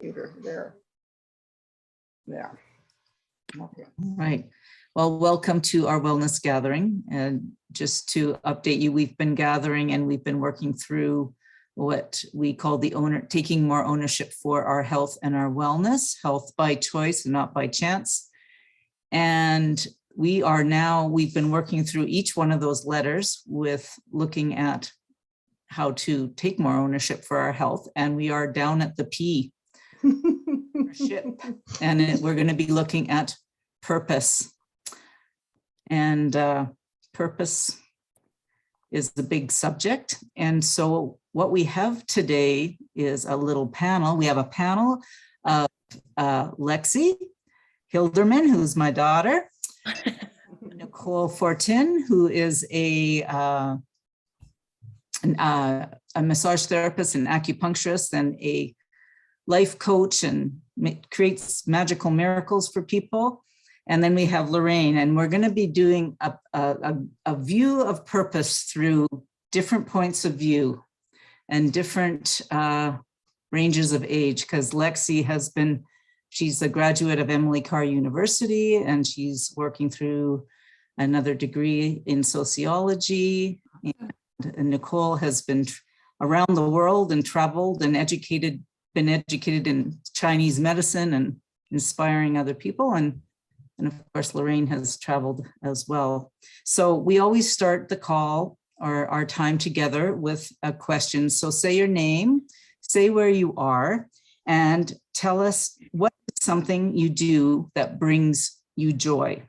computer there. Yeah. Okay. Right. Well, welcome to our wellness gathering. And just to update you, we've been gathering and we've been working through what we call taking more ownership for our health and our wellness, health by choice and not by chance. And we've been working through each one of those letters with looking at how to take more ownership for our health. And we are down at the P. And we're going to be looking at purpose. And purpose is the big subject. And so what we have today is a little panel. We have a panel of Lexi Hilderman, who's my daughter, Nicole Fortin, who is a massage therapist and acupuncturist and a life coach and creates magical miracles for people. And then we have Lorraine, and we're going to be doing a view of purpose through different points of view and different ranges of age, because Lexi she's a graduate of Emily Carr University, and she's working through another degree in sociology. And Nicole has been around the world and traveled and been educated in Chinese medicine and inspiring other people. And of course, Lorraine has traveled as well. So we always start the call or our time together with a question. So say your name, say where you are, and tell us what is something you do that brings you joy.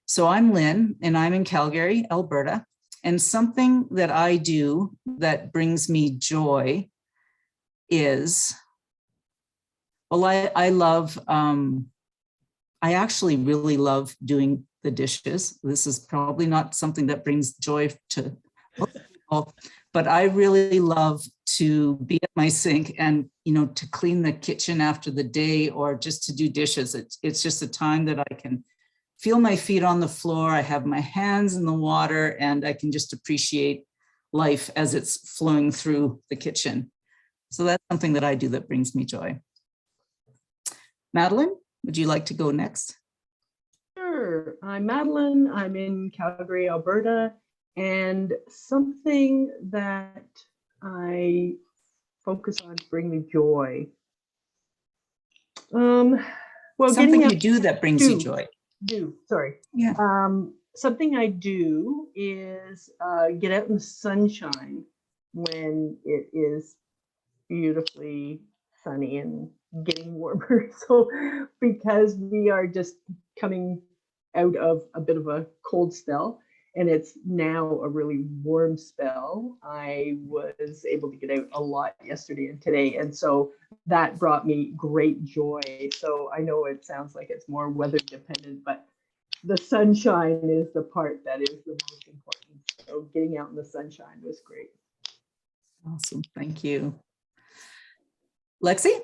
So I'm Lynn, and I'm in Calgary, Alberta. And something that I do that brings me joy is, well, I actually really love doing the dishes. This is probably not something that brings joy to most people, but I really love to be at my sink and, to clean the kitchen after the day or just to do dishes. It's just a time that I can feel my feet on the floor. I have my hands in the water and I can just appreciate life as it's flowing through the kitchen. So that's something that I do that brings me joy. Madeline, would you like to go next? Sure. I'm Madeline. I'm in Calgary, Alberta. And something that I focus on to bring me joy. Well, something you do that brings you joy. Yeah. Something I do is get out in the sunshine when it is beautifully sunny and getting warmer. So because we are just coming out of a bit of a cold spell and it's now a really warm spell, I was able to get out a lot yesterday and today. And so that brought me great joy. So I know it sounds like it's more weather dependent, but the sunshine is the part that is the most important. So getting out in the sunshine was great. Awesome. Thank you. Lexi?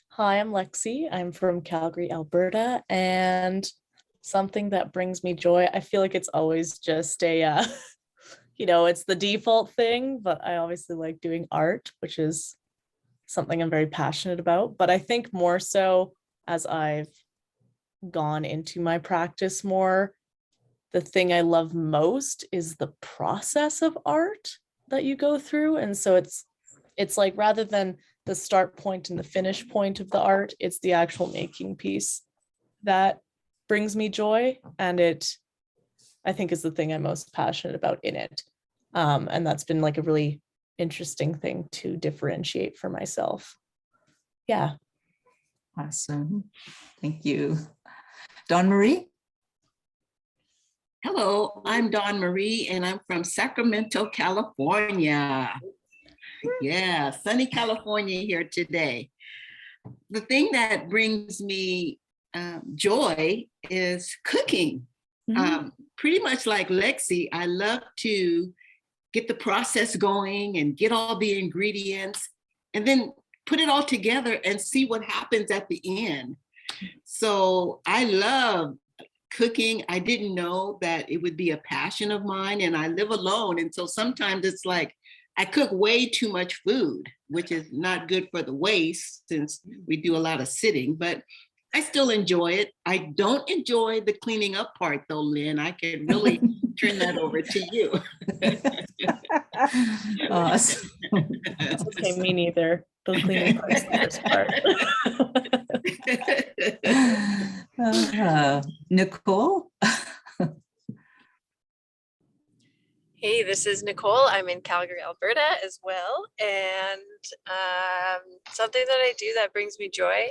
Hi, I'm Lexi. I'm from Calgary, Alberta, and something that brings me joy, I feel like it's always just it's the default thing, but I obviously like doing art, which is something I'm very passionate about. But I think more so as I've gone into my practice more, the thing I love most is the process of art that you go through. And so it's like, rather than the start point and the finish point of the art, it's the actual making piece that brings me joy. And I think is the thing I'm most passionate about in it. And that's been like a really interesting thing to differentiate for myself. Yeah. Awesome. Thank you. Dawn Marie? Hello, I'm Dawn Marie, and I'm from Sacramento, California. Yeah, sunny California here today. The thing that brings me joy is cooking. Pretty much like Lexi, I love to get the process going and get all the ingredients and then put it all together and see what happens at the end. So I love cooking. I didn't know that it would be a passion of mine, and I live alone. And so sometimes it's like, I cook way too much food, which is not good for the waist since we do a lot of sitting, but I still enjoy it. I don't enjoy the cleaning up part though, Lynn. I can really turn that over to you. Awesome. Okay, me neither. The cleaning part's the worst part. Nicole? Hey, this is Nicole. I'm in Calgary, Alberta as well. And something that I do that brings me joy.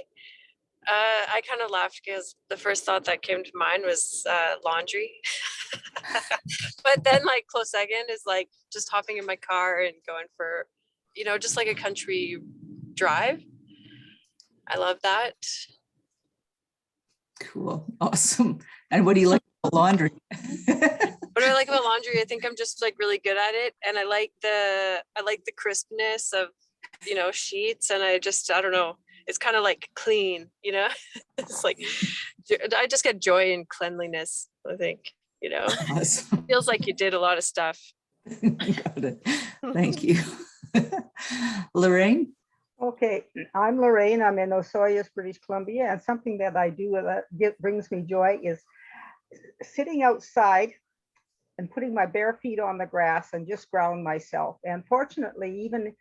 I kind of laughed because the first thought that came to mind was laundry. But then like close second is like just hopping in my car and going for, just like a country drive. I love that. Cool. Awesome. And what do you like about laundry? What do I like about laundry? I think I'm just like really good at it. And I like the crispness of, sheets. And I don't know. It's kind of like clean, it's like, I just get joy in cleanliness, I think, Awesome. Feels like you did a lot of stuff. Got it. Thank you. Lorraine? Okay, I'm Lorraine. I'm in Osoyoos, British Columbia, and something that I do that brings me joy is sitting outside and putting my bare feet on the grass and just ground myself. And fortunately, even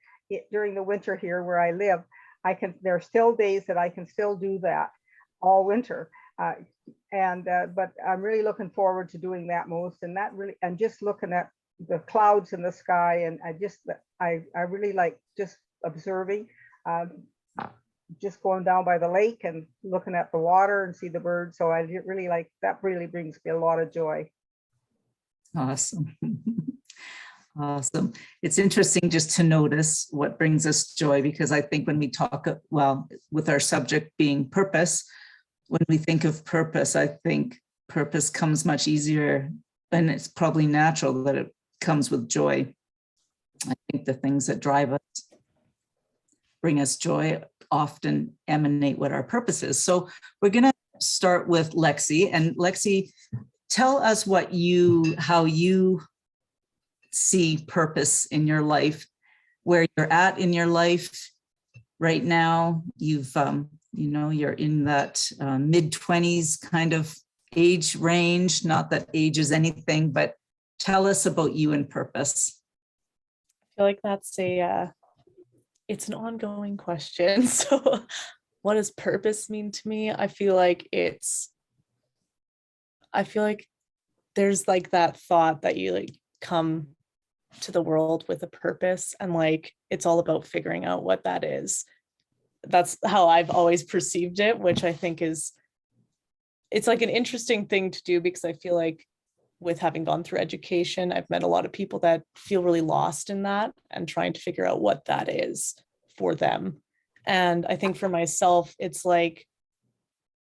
during the winter here where I live, there are still days that I can still do that all winter. But I'm really looking forward to doing that most, and just looking at the clouds in the sky. And I really like just observing, just going down by the lake and looking at the water and see the birds. So I really like that. Really brings me a lot of joy. Awesome. Awesome. It's interesting just to notice what brings us joy, because I think when we talk, with our subject being purpose, when we think of purpose, I think purpose comes much easier, and it's probably natural that it comes with joy. I think the things that drive us, bring us joy, often emanate what our purpose is. So we're going to start with Lexi. And Lexi, tell us how you see purpose in your life, where you're at in your life right now. You've, you're in that mid-20s kind of age range. Not that age is anything, but tell us about you and purpose. I feel like that's it's an ongoing question. So what does purpose mean to me? I feel like there's like that thought that you like come to the world with a purpose, and like it's all about figuring out what that is. That's how I've always perceived it, which I think it's like an interesting thing to do, because I feel like with having gone through education, I've met a lot of people that feel really lost in that and trying to figure out what that is for them. And I think for myself, it's like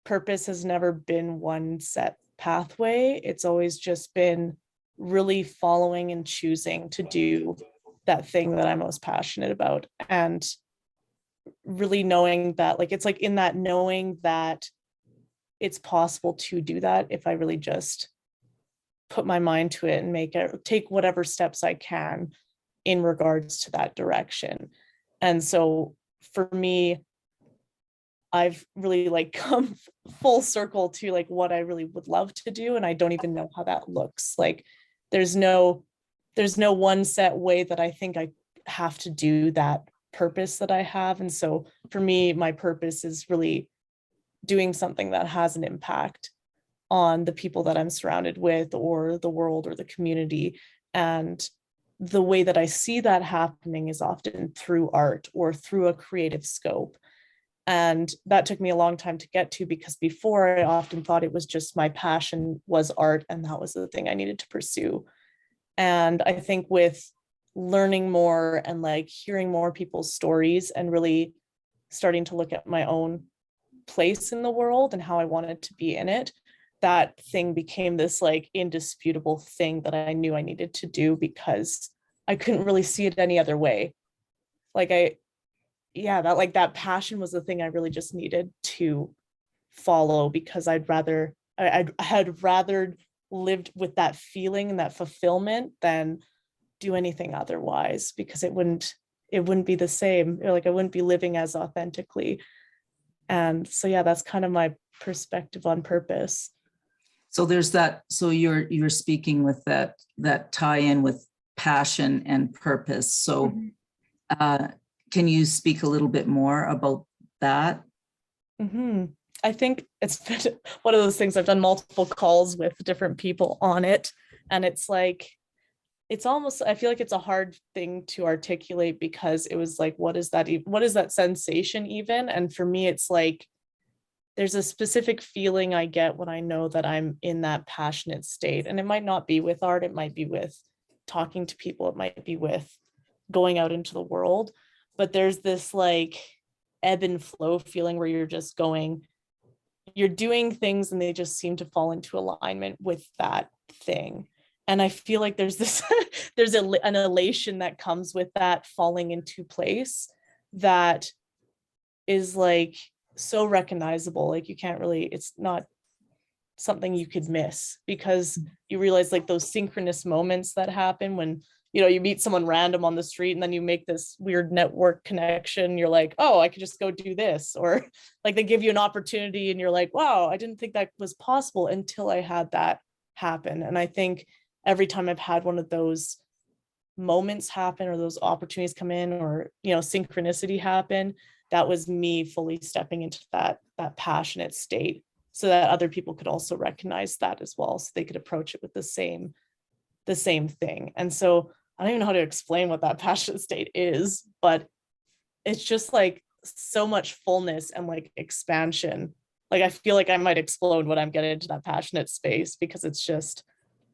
purpose has never been one set pathway. It's always just been really following and choosing to do that thing that I'm most passionate about, and really knowing that, like, it's like in that knowing that it's possible to do that if I really just put my mind to it and take whatever steps I can in regards to that direction. And so for me, I've really like come full circle to like what I really would love to do. And I don't even know how that looks. Like there's no one set way that I think I have to do that purpose that I have. And so for me, my purpose is really doing something that has an impact on the people that I'm surrounded with, or the world, or the community. And the way that I see that happening is often through art or through a creative scope. And that took me a long time to get to, because before I often thought it was just my passion was art, and that was the thing I needed to pursue. And I think with learning more and like hearing more people's stories and really starting to look at my own place in the world and how I wanted to be in it, that thing became this like indisputable thing that I knew I needed to do, because I couldn't really see it any other way. Like that passion was the thing I really just needed to follow, because I had rather lived with that feeling and that fulfillment than do anything otherwise, because it wouldn't be the same. Or like I wouldn't be living as authentically. And so yeah, that's kind of my perspective on purpose. So there's that. So you're speaking with that tie in with passion and purpose. So can you speak a little bit more about that? I think it's been one of those things. I've done multiple calls with different people on it, and it's like, it's almost, I feel like it's a hard thing to articulate, because it was like, what is that sensation even? And for me, it's like, there's a specific feeling I get when I know that I'm in that passionate state. And it might not be with art, it might be with talking to people, it might be with going out into the world, but there's this like ebb and flow feeling where you're doing things and they just seem to fall into alignment with that thing. And I feel like there's this, an elation that comes with that falling into place that is like so recognizable. Like you can't really, it's not something you could miss, because you realize like those synchronous moments that happen when, you meet someone random on the street and then you make this weird network connection. You're like, oh, I could just go do this. Or like they give you an opportunity and you're like, wow, I didn't think that was possible until I had that happen. And I think every time I've had one of those moments happen, or those opportunities come in, or, synchronicity happen, that was me fully stepping into that passionate state, so that other people could also recognize that as well. So they could approach it with the same thing. And so I don't even know how to explain what that passionate state is, but it's just like so much fullness and like expansion. Like I feel like I might explode when I'm getting into that passionate space, because it's just,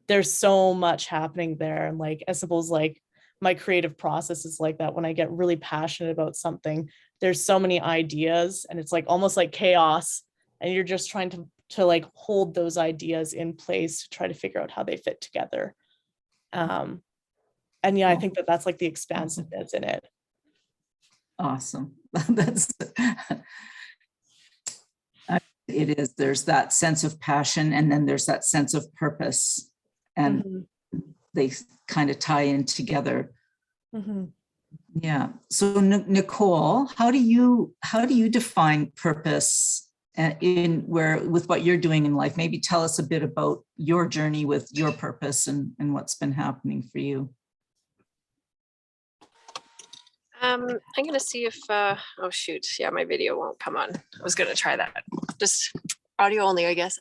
there's so much happening there. And like, I suppose like my creative process is like that. When I get really passionate about something, there's so many ideas and it's like almost like chaos. And you're just trying to like hold those ideas in place to try to figure out how they fit together. And yeah, I think that's like the expansiveness in it. Awesome. That's it is. There's that sense of passion, and then there's that sense of purpose, and they kind of tie in together. Yeah. So Nicole, how do you define purpose with what you're doing in life? Maybe tell us a bit about your journey with your purpose and what's been happening for you. I'm gonna see if oh shoot, yeah, my video won't come on. I was gonna try that, just audio only, I guess.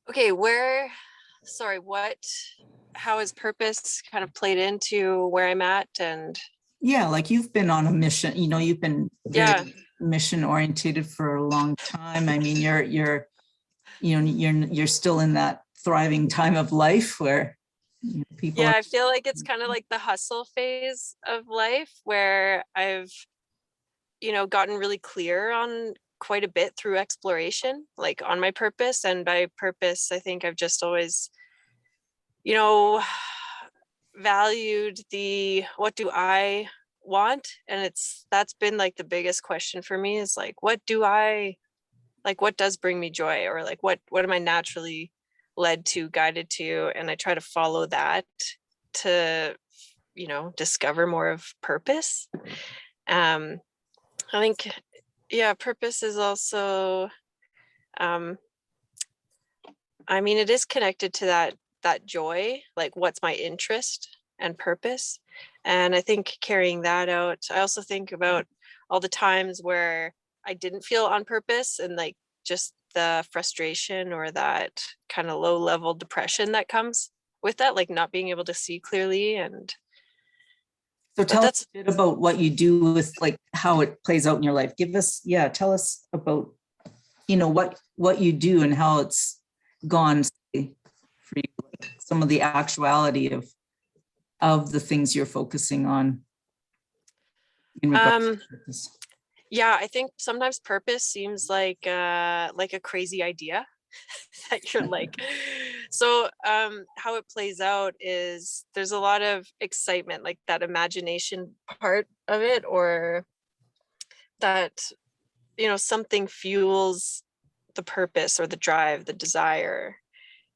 Okay, how has purpose kind of played into where I'm at? And yeah, like you've been on a mission, you've been very mission oriented for a long time. I mean, you're still in that thriving time of life where people. Yeah, I feel like it's kind of like the hustle phase of life, where I've, gotten really clear on quite a bit through exploration, like on my purpose. And by purpose, I think I've just always, valued what do I want? And that's been like the biggest question for me, is like, what does bring me joy? Or like, what am I naturally led to, guided to? And I try to follow that to, discover more of purpose. I think, purpose is also, it is connected to that joy, like what's my interest and purpose. And I think carrying that out, I also think about all the times where I didn't feel on purpose, and like just the frustration or that kind of low level depression that comes with that, like not being able to see clearly. And so tell us a bit about what you do with like how it plays out in your life. Tell us about, what you do and how it's gone for you, like some of the actuality of the things you're focusing on in regards to purpose. Yeah, I think sometimes purpose seems like a crazy idea that you're like, so how it plays out is there's a lot of excitement, like that imagination part of it, or that, something fuels the purpose or the drive, the desire.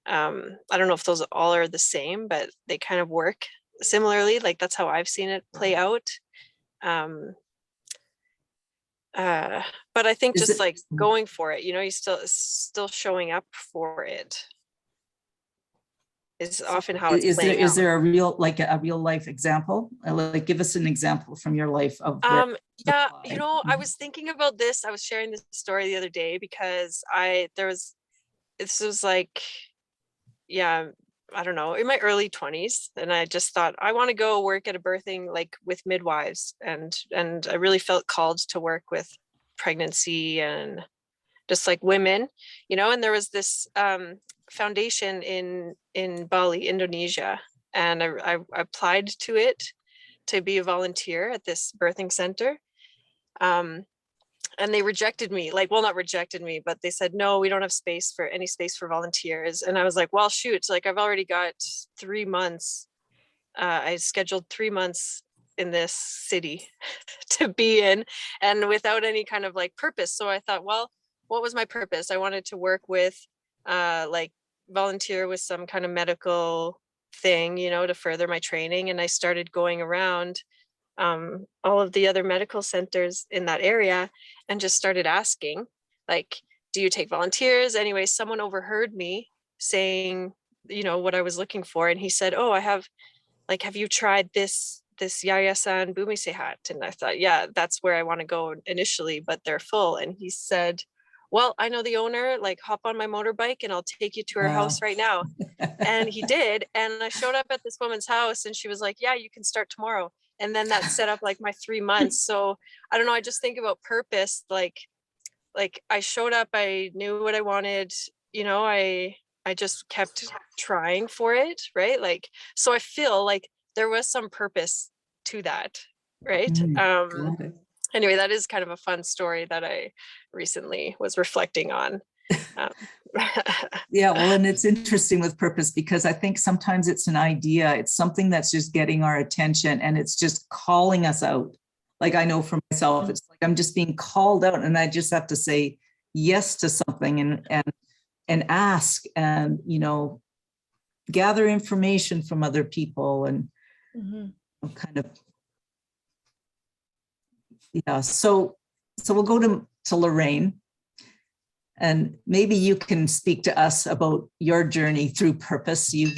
I don't know if those all are the same, but they kind of work similarly. Like that's how I've seen it play out. But I think Is just it- like going for it, you still showing up for it is often how it's playing is out. there a real life example? Like give us an example from your life of where Yeah, applied. I was thinking about this. I was sharing this story the other day because this was like, yeah, I don't know, in my early 20s, and I just thought I want to go work at a birthing like with midwives, and I really felt called to work with pregnancy and just like women, and there was this foundation in Bali, Indonesia, and I applied to it to be a volunteer at this birthing center. And they rejected me, like, well, not rejected me, but they said, no, we don't have any space for volunteers. And I was like, well, shoot, like I've already got 3 months. I scheduled 3 months in this city to be in, and without any kind of like purpose. So I thought, well, what was my purpose? I wanted to work with, like volunteer with some kind of medical thing, to further my training. And I started going around all of the other medical centers in that area and just started asking, like, do you take volunteers? Anyway, someone overheard me saying, what I was looking for. And he said, oh, have you tried this Yayasan Bumisehat? And I thought, yeah, that's where I want to go initially, but they're full. And he said, well, I know the owner, like hop on my motorbike and I'll take you to her house right now. And he did. And I showed up at this woman's house and she was like, yeah, you can start tomorrow. And then that set up like my 3 months. So I don't know. I just think about purpose. Like I showed up, I knew what I wanted, I just kept trying for it. Right. Like, so I feel like there was some purpose to that. Right. Got it. Anyway, that is kind of a fun story that I recently was reflecting on. Yeah, well, and it's interesting with purpose because I think sometimes it's an idea, it's something that's just getting our attention and it's just calling us out. Like I know for myself, it's like I'm just being called out and I just have to say yes to something and ask and, gather information from other people and kind of, yeah. So we'll go to Lorraine. And maybe you can speak to us about your journey through purpose. You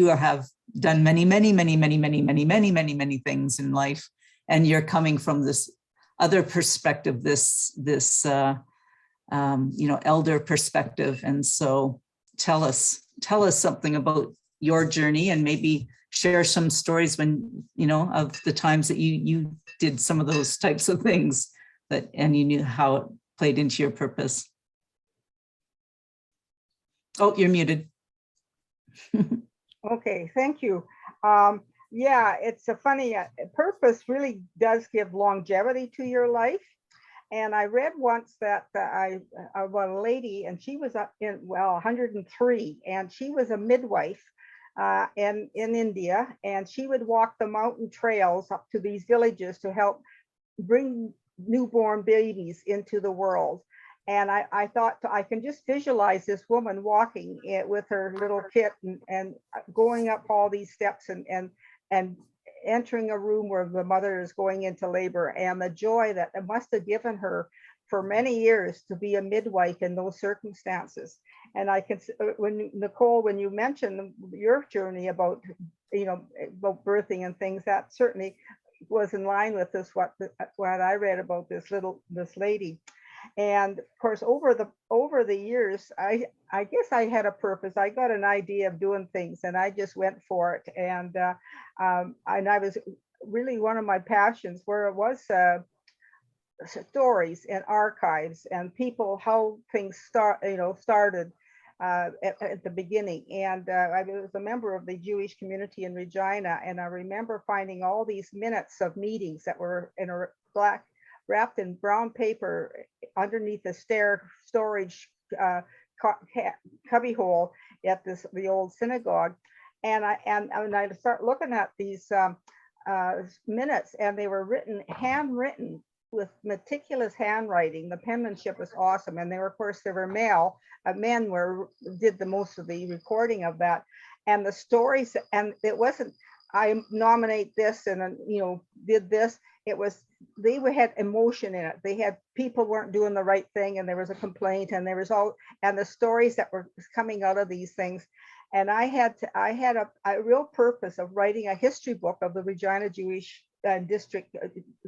have done many, many, many, many, many, many, many, many, many things in life. And you're coming from this other perspective, this elder perspective. And so tell us something about your journey and maybe share some stories when, of the times that you did some of those types of things and you knew how it played into your purpose. Oh, you're muted. Okay, thank you. Yeah, it's a funny, purpose really does give longevity to your life. And I read once that about a lady, and she was up in 103, and she was a midwife in India, and she would walk the mountain trails up to these villages to help bring newborn babies into the world. And I thought I can just visualize this woman walking with her little kit and going up all these steps and entering a room where the mother is going into labor, and the joy that it must have given her for many years to be a midwife in those circumstances. And I can, Nicole, when you mentioned your journey about, about birthing and things, that certainly was in line with this, what I read about this lady. And of course, over the years, I guess I had a purpose. I got an idea of doing things, and I just went for it. And I was really, one of my passions where it was stories and archives and people, how things started at the beginning. And I was a member of the Jewish community in Regina, and I remember finding all these minutes of meetings that were in a wrapped in brown paper underneath the storage cubbyhole at the old synagogue. And I start looking at these minutes, and they were handwritten with meticulous handwriting. The penmanship was awesome. And they were, of course, they were male. Men did the most of the recording of that. And the stories, and it wasn't, I nominate this and then, you know, did this. It was, they had emotion in it. They had, people weren't doing the right thing, and there was a complaint, and there was and the stories that were coming out of these things. And I had a real purpose of writing a history book of the Regina Jewish district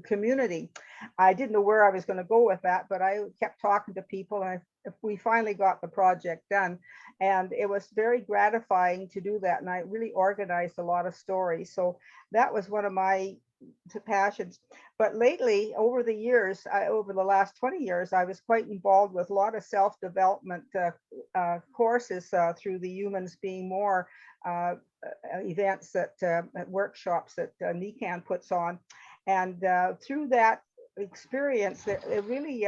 community. I didn't know where I was going to go with that, but I kept talking to people, and we finally got the project done. And it was very gratifying to do that. And I really organized a lot of stories. So that was one of my passions. But lately, over the years, over the last 20 years, I was quite involved with a lot of self-development courses through the Humans Being More events, workshops that NECAN puts on. And through that experience, it really,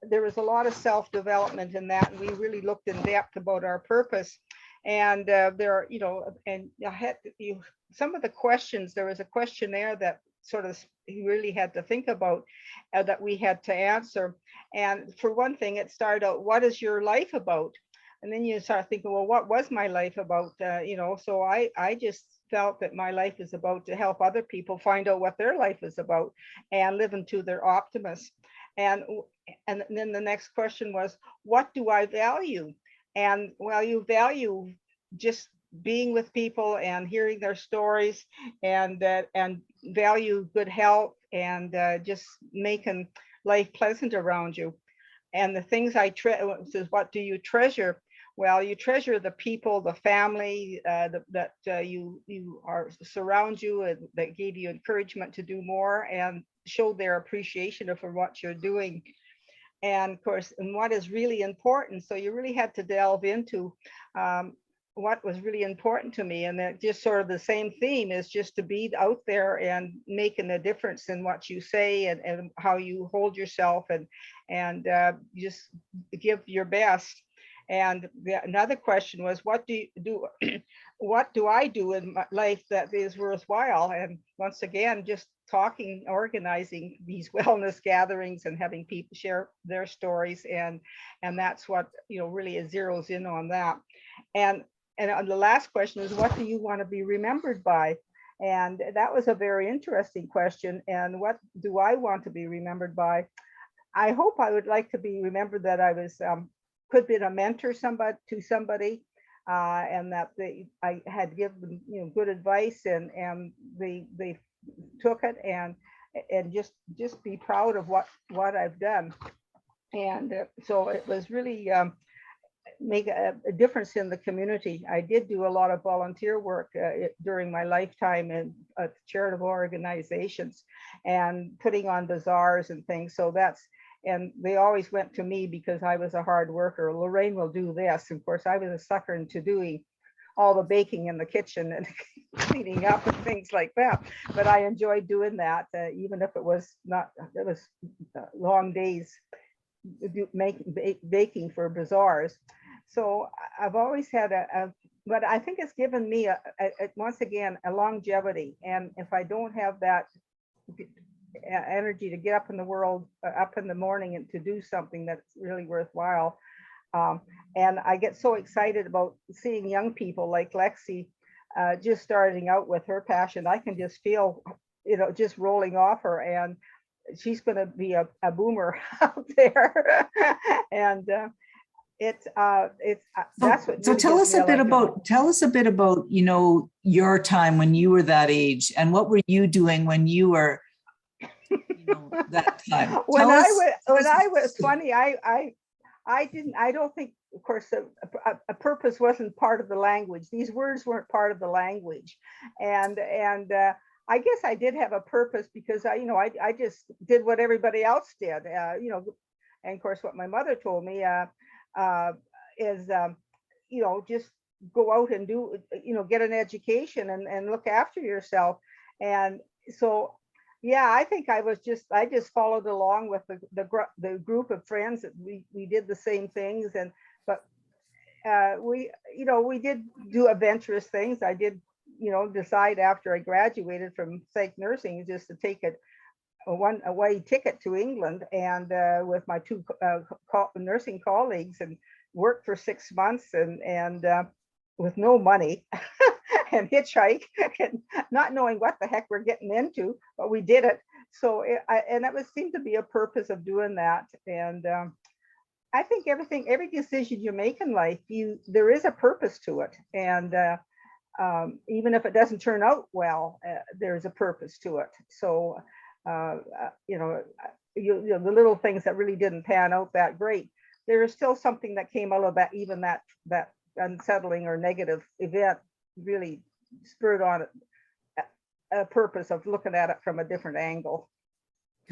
there was a lot of self-development in that, and we really looked in depth about our purpose. And there are, you know, and I had some of the questions, there was a questionnaire that sort of you really had to think about that we had to answer. And for one thing, it started out, what is your life about? And then you start thinking, well, what was my life about? You know, so I just felt that my life is about to help other people find out what their life is about and live into their optimism. And then the next question was, what do I value? And well, you value just being with people and hearing their stories, and value good health, and just making life pleasant around you. And the things I says, what do you treasure? Well, you treasure the people, the family that you are surround you, and that gave you encouragement to do more and show their appreciation for what you're doing. And of course, and what is really important. So you really had to delve into what was really important to me. And that just sort of the same theme is just to be out there and making a difference in what you say and how you hold yourself, and just give your best. And another question was, what do I do in my life that is worthwhile? And once again, just talking, organizing these wellness gatherings and having people share their stories, and that's what, you know, really zeroes in on that. And the last question is, what do you want to be remembered by? And that was a very interesting question. And what do I want to be remembered by? I hope I would like to be remembered that I was could be a mentor to somebody, and that I had given, you know, good advice, and they took it, and just be proud of what I've done. And so it was really make a difference in the community. I did do a lot of volunteer work during my lifetime in charitable organizations and putting on bazaars and things. So and they always went to me because I was a hard worker. Lorraine will do this. Of course, I was a sucker into doing all the baking in the kitchen and cleaning up and things like that. But I enjoyed doing that, even if it was long days baking for bazaars. So I've always had but I think it's given me once again a longevity. And if I don't have that energy to get up in the morning and to do something that's really worthwhile, and I get so excited about seeing young people like Lexi just starting out with her passion. I can just feel, you know, just rolling off her, and she's going to be a boomer out there. And that's what. So tell us a bit about, you know, your time when you were that age, and what were you doing when you were, you know, that time? When I was 20, I don't think, of course, a purpose wasn't part of the language. These words weren't part of the language. And I guess I did have a purpose because I just did what everybody else did, you know, and of course what my mother told me is, you know, just go out and do, you know, get an education and look after yourself. And so, yeah, I think I just followed along with the group of friends that we did the same things. But we did do adventurous things. I did, you know, decide after I graduated from psych nursing just to take a one-way ticket to England, and with my two nursing colleagues, and worked for 6 months, and with no money, and hitchhike, and not knowing what the heck we're getting into, but we did it. So and that seemed to be a purpose of doing that. And I think every decision you make in life, there is a purpose to it. And even if it doesn't turn out well, there's a purpose to it. So, the little things that really didn't pan out that great, there is still something that came out of that, even that unsettling or negative event really spurred on a purpose of looking at it from a different angle.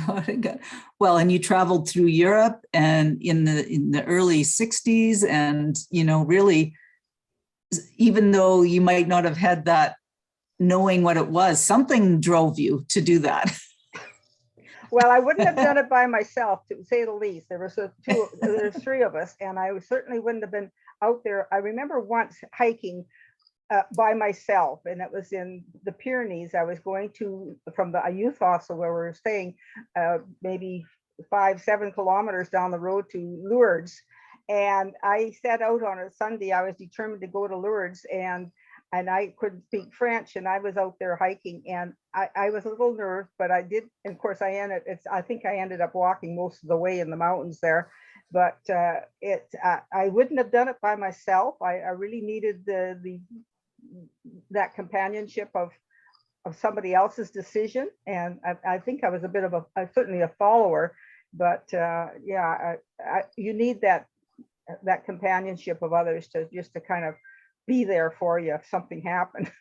Got it. Well, and you traveled through Europe and in the early 60s, and really, even though you might not have had that knowing what it was, something drove you to do that. Well, I wouldn't have done it by myself, to say the least. There's 3 of us, and I certainly wouldn't have been out there. I remember once hiking by myself, and it was in the Pyrenees. I was going from a youth hostel where we were staying, maybe 5-7 kilometers down the road to Lourdes. And I set out on a Sunday. I was determined to go to Lourdes, and I couldn't speak French, and I was out there hiking, and I was a little nervous, but I did. And of course, I think I ended up walking most of the way in the mountains there. But I wouldn't have done it by myself. I really needed that companionship of somebody else's decision, and I think I was a bit of certainly a follower. But you need that companionship of others to kind of be there for you if something happened.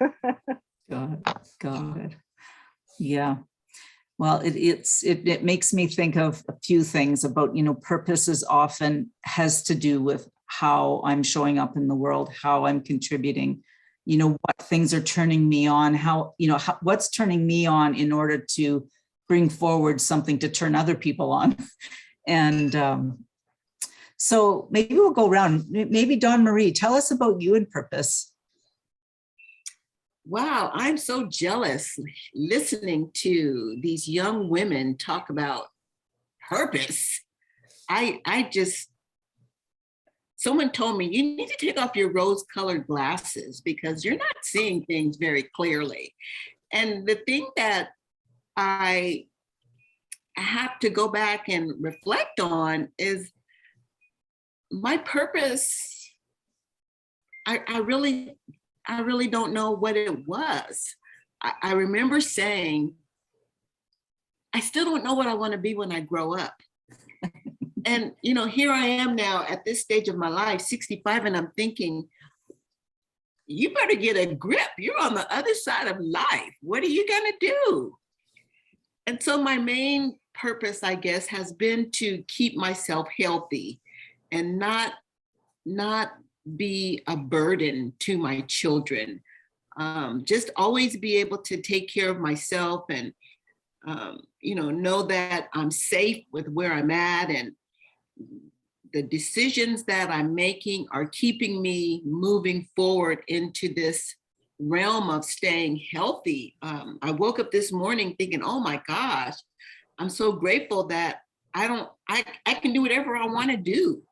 Got it. Yeah. Well, it makes me think of a few things about, purposes often has to do with how I'm showing up in the world, how I'm contributing, what things are turning me on, what's turning me on in order to bring forward something to turn other people on. And so maybe we'll go around. Maybe Dawn Marie, tell us about you and purpose. Wow, I'm so jealous listening to these young women talk about purpose. Someone told me, you need to take off your rose-colored glasses because you're not seeing things very clearly. And the thing that I have to go back and reflect on is my purpose. I really don't know what it was. I remember saying, I still don't know what I want to be when I grow up. And, here I am now at this stage of my life, 65, and I'm thinking, you better get a grip. You're on the other side of life. What are you going to do? And so my main purpose, I guess, has been to keep myself healthy and not be a burden to my children. Just always be able to take care of myself and, know that I'm safe with where I'm at, and the decisions that I'm making are keeping me moving forward into this realm of staying healthy. I woke up this morning thinking, oh my gosh, I'm so grateful that I can do whatever I want to do.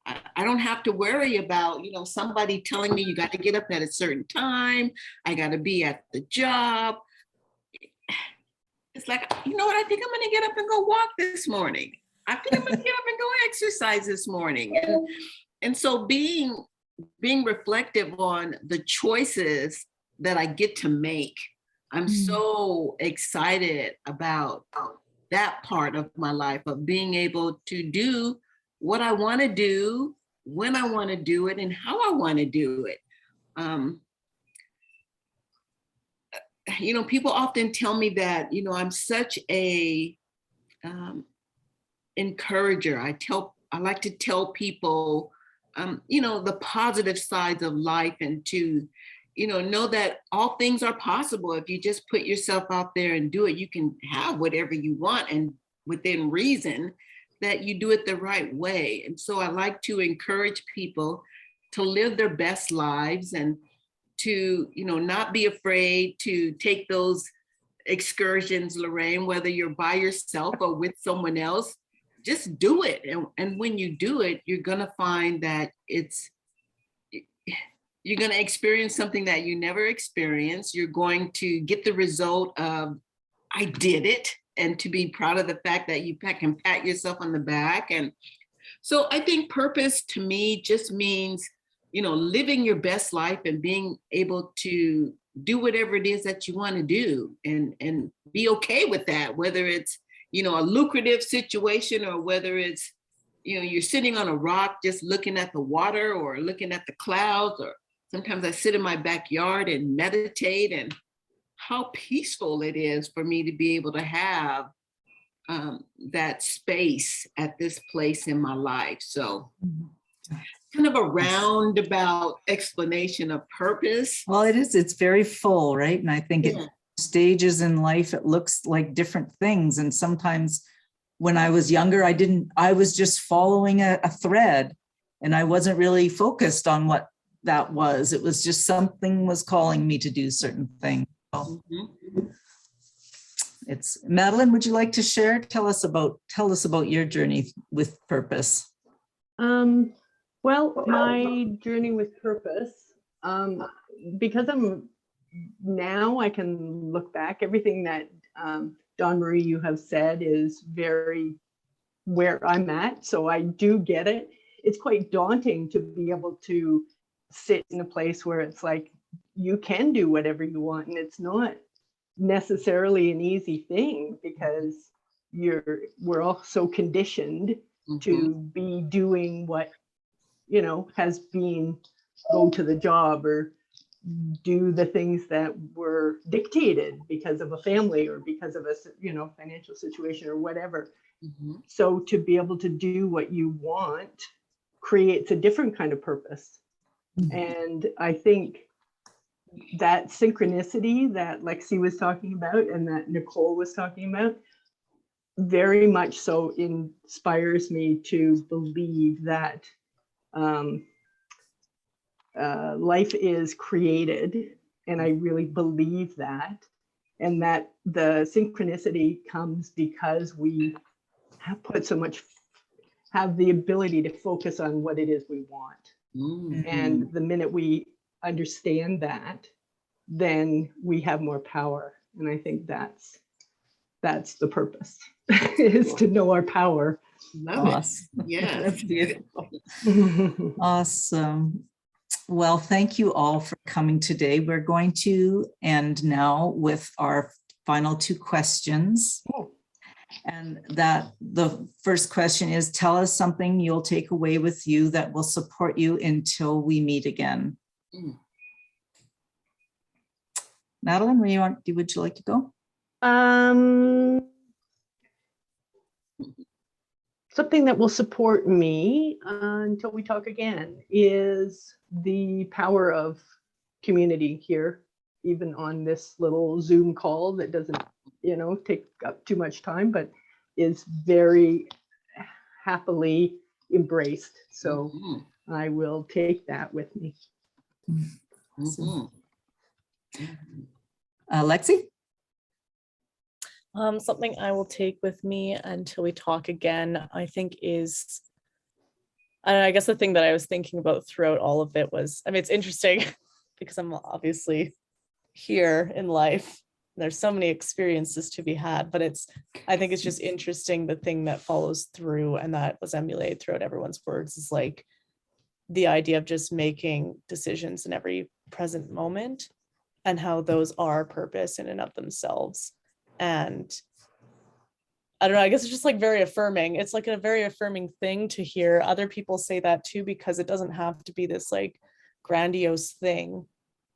I don't have to worry about, somebody telling me you got to get up at a certain time. I got to be at the job. It's like, you know what? I think I'm going to get up and go walk this morning. I think I'm going to get up and go exercise this morning. And so being reflective on the choices that I get to make, I'm so excited about that part of my life, of being able to do what I want to do, when I want to do it, and how I want to do it. People often tell me that, I'm such a encourager. I like to tell people, the positive sides of life, and to, know that all things are possible. If you just put yourself out there and do it, you can have whatever you want, and within reason, that you do it the right way. And so I like to encourage people to live their best lives, and to, not be afraid to take those excursions, Lorraine, whether you're by yourself or with someone else, just do it. And when you do it, you're gonna find that you're going to experience something that you never experienced. You're going to get the result of, I did it, and to be proud of the fact that you can pat yourself on the back. And so I think purpose to me just means, living your best life and being able to do whatever it is that you want to do, and be okay with that, whether it's, a lucrative situation, or whether it's, you're sitting on a rock just looking at the water or looking at the clouds, or sometimes I sit in my backyard and meditate, and how peaceful it is for me to be able to have that space at this place in my life. So kind of a roundabout explanation of purpose. Well, it is. It's very full, right? And I think at stages in life, it looks like different things. And sometimes when I was younger, I was just following a thread, and I wasn't really focused on what that was. It was just something was calling me to do certain things. So it's Madeline, would you like to share? Tell us about your journey with purpose. Well, my journey with purpose, because now I can look back, everything that Dawn Marie, you have said is very where I'm at. So I do get it. It's quite daunting to be able to sit in a place where it's like, you can do whatever you want. And it's not necessarily an easy thing, because we're all so conditioned to be doing what, has been, go to the job or do the things that were dictated because of a family or because of a, financial situation or whatever. So to be able to do what you want creates a different kind of purpose. And I think that synchronicity that Lexi was talking about and that Nicole was talking about very much so inspires me to believe that life is created, and I really believe that, and that the synchronicity comes because we have the ability to focus on what it is we want. And the minute we understand that, then we have more power. And I think that's the purpose, is to know our power. Love it. Yeah. That's beautiful. Awesome. Well, thank you all for coming today. We're going to end now with our final two questions. And that the first question is, tell us something you'll take away with you that will support you until we meet again. Madeline, would you like to go? Something that will support me until we talk again is the power of community here, even on this little Zoom call that doesn't, take up too much time, but is very happily embraced. So I will take that with me. Lexi? Something I will take with me until we talk again, I think is, I guess the thing that I was thinking about throughout all of it was, it's interesting because I'm obviously here in life. There's so many experiences to be had, but I think it's just interesting. The thing that follows through and that was emulated throughout everyone's words is like the idea of just making decisions in every present moment, and how those are purpose in and of themselves. And I don't know, I guess it's just like very affirming. It's like a very affirming thing to hear other people say that too, because it doesn't have to be this like grandiose thing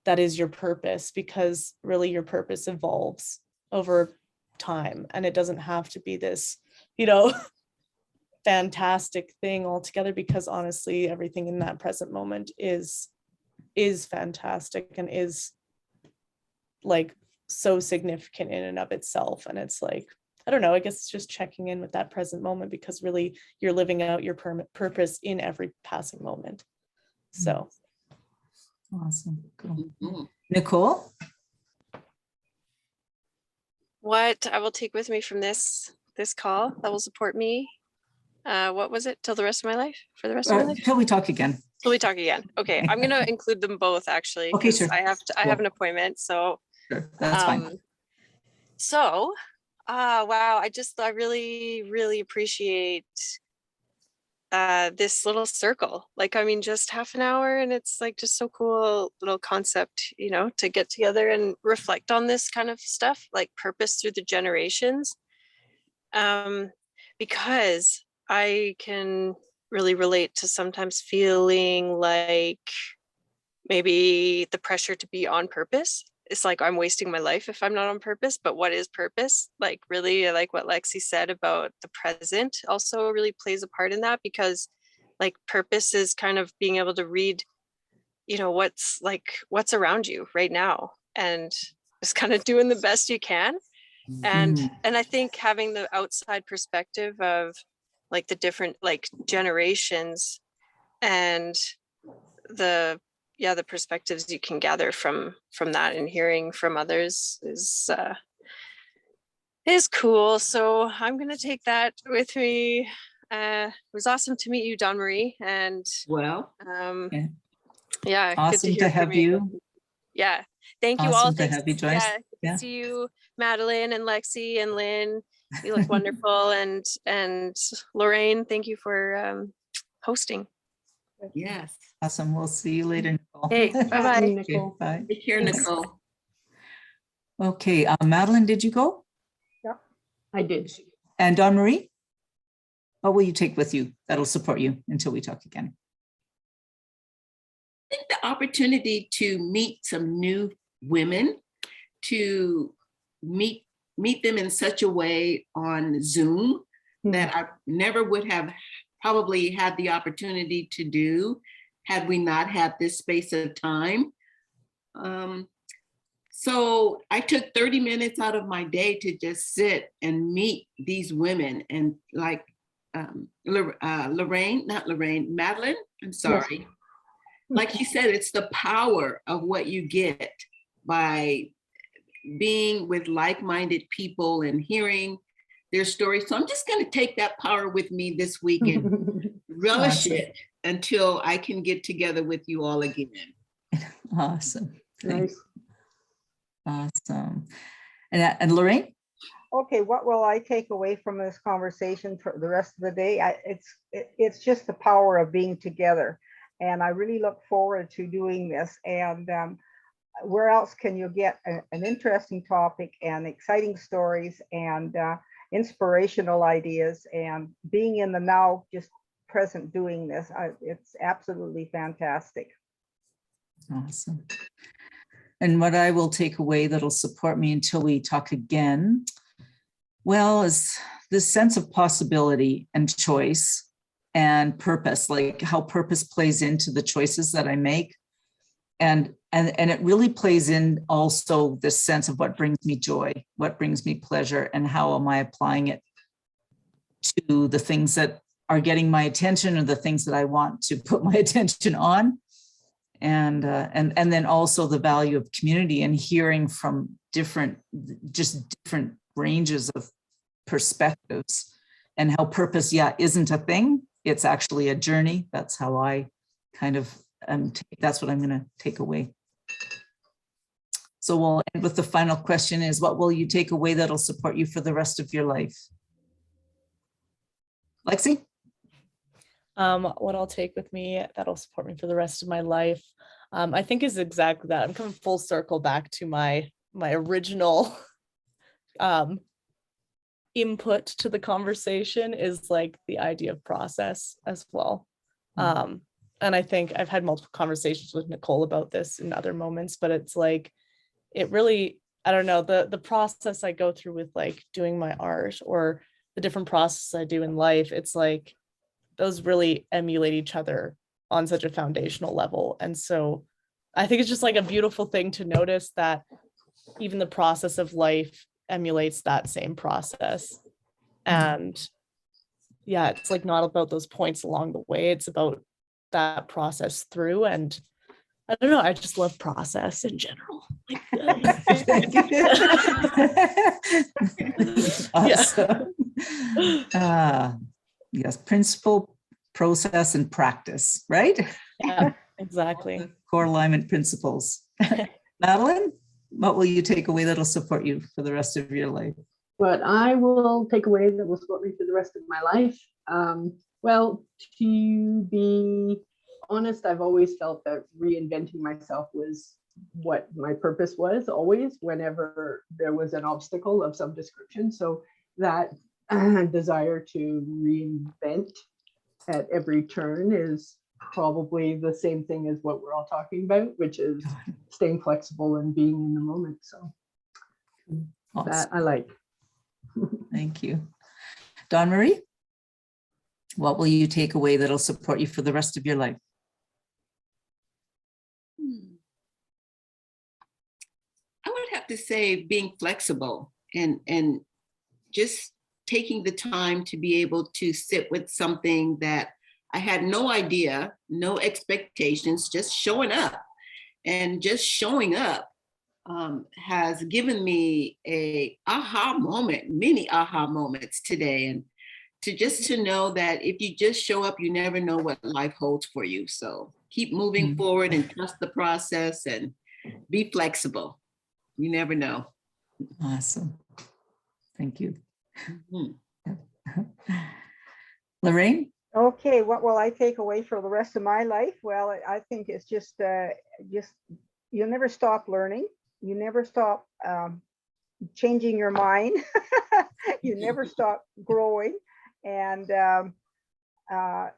that is your purpose, because really your purpose evolves over time, and it doesn't have to be this, fantastic thing altogether, because honestly, everything in that present moment is fantastic and is like so significant in and of itself. And it's like, I don't know, I guess it's just checking in with that present moment, because really you're living out your purpose in every passing moment. So awesome. Cool. Nicole? what I will take with me from this call that will support me. What was it? Till the rest of my life? For the rest of my life? Till we talk again. Till we talk again. Okay, I'm gonna include them both actually. Okay, 'cause sure. I have an appointment, so Sure, that's fine. So, wow, I really appreciate this little circle. Like, I mean, just half an hour, and it's like just so cool little concept, to get together and reflect on this kind of stuff, like purpose through the generations. Because I can really relate to sometimes feeling like maybe the pressure to be on purpose. It's like I'm wasting my life if I'm not on purpose. But what is purpose? Like, really, I like what Lexi said about the present also really plays a part in that, because like purpose is kind of being able to read, what's around you right now, and just kind of doing the best you can. And I think having the outside perspective of like the different like generations and the perspectives you can gather from that and hearing from others is cool. So I'm gonna take that with me. It was awesome to meet you, Dawn Marie, and Well, yeah, good Awesome to hear have from you. you. Yeah, thank you all. Awesome to Thanks. have you, Joyce. Yeah, Yeah. see you, Madeline and Lexi and Lynn. You look wonderful, and Lorraine, thank you for hosting. yes. Awesome. We'll see you later, Nicole. Hey, bye-bye. Okay, Nicole. bye. Take care, Thanks. Nicole. Okay, Madeline, did you go? I did. And Dawn Marie? What will you take with you that'll support you until we talk again? I think the opportunity to meet some new women, to meet them in such a way on Zoom that I never would have probably had the opportunity to do had we not had this space of time. So I took 30 minutes out of my day to just sit and meet these women, and like Madeline, I'm sorry. Yes. Like he said, it's the power of what you get by being with like-minded people and hearing their stories. So I'm just going to take that power with me this week and relish it until I can get together with you all again. Awesome. Nice. Awesome. And Lorraine? Okay, what will I take away from this conversation for the rest of the day? It's just the power of being together. And I really look forward to doing this. And where else can you get an interesting topic and exciting stories and inspirational ideas, and being in the now, just present doing this? It's absolutely fantastic. Awesome. And what I will take away that'll support me until we talk again, well, is this sense of possibility and choice and purpose, like how purpose plays into the choices that I make. And it really plays in also this sense of what brings me joy, what brings me pleasure, and how am I applying it to the things that are getting my attention, or the things that I want to put my attention on. And then also the value of community and hearing from different ranges of perspectives, and how purpose, isn't a thing. It's actually a journey. That's how I kind of, that's what I'm going to take away. So we'll end with the final question is, what will you take away that'll support you for the rest of your life? Lexi? What I'll take with me that'll support me for the rest of my life, I think is exactly that. I'm coming full circle back to my original input to the conversation, is like the idea of process as well. And I think I've had multiple conversations with Nicole about this in other moments, but it's like, it really, I don't know, the process I go through with like doing my art, or the different processes I do in life, it's like those really emulate each other on such a foundational level. And so I think it's just like a beautiful thing to notice that even the process of life emulates that same process. And it's like not about those points along the way, it's about that process through. And I don't know. I just love process in general. Awesome. Yes, principle, process, and practice, right? Yeah, exactly. Core alignment principles. Madeline, what will you take away that'll support you for the rest of your life? What I will take away that will support me for the rest of my life. Well, to be honest, I've always felt that reinventing myself was what my purpose was always, whenever there was an obstacle of some description. So that desire to reinvent at every turn is probably the same thing as what we're all talking about, which is staying flexible and being in the moment. So Awesome. that I like. Thank you. Dawn Marie, what will you take away that'll support you for the rest of your life? I would have to say being flexible and just taking the time to be able to sit with something that I had no idea, no expectations, just showing up. And just showing up has given me a aha moment, many aha moments today. And to know that if you just show up, you never know what life holds for you. So keep moving forward and trust the process and be flexible. You never know. Awesome. Thank you. Mm-hmm. Lorraine? Okay, what will I take away for the rest of my life? Well, I think it's just you'll never stop learning. You never stop changing your mind. You never stop growing. And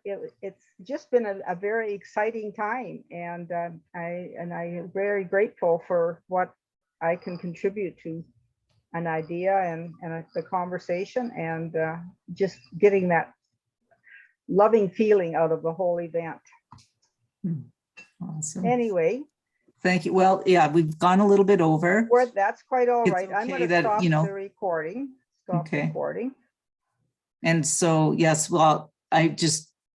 it's just been a very exciting time. And I'm very grateful for what I can contribute to an idea and the conversation, and just getting that loving feeling out of the whole event. Awesome. Anyway. Thank you. Well, yeah, we've gone a little bit over. That's quite all It's right. I'm okay going to that, stop you know, the recording. Stop okay. recording. And so, yes, well, I just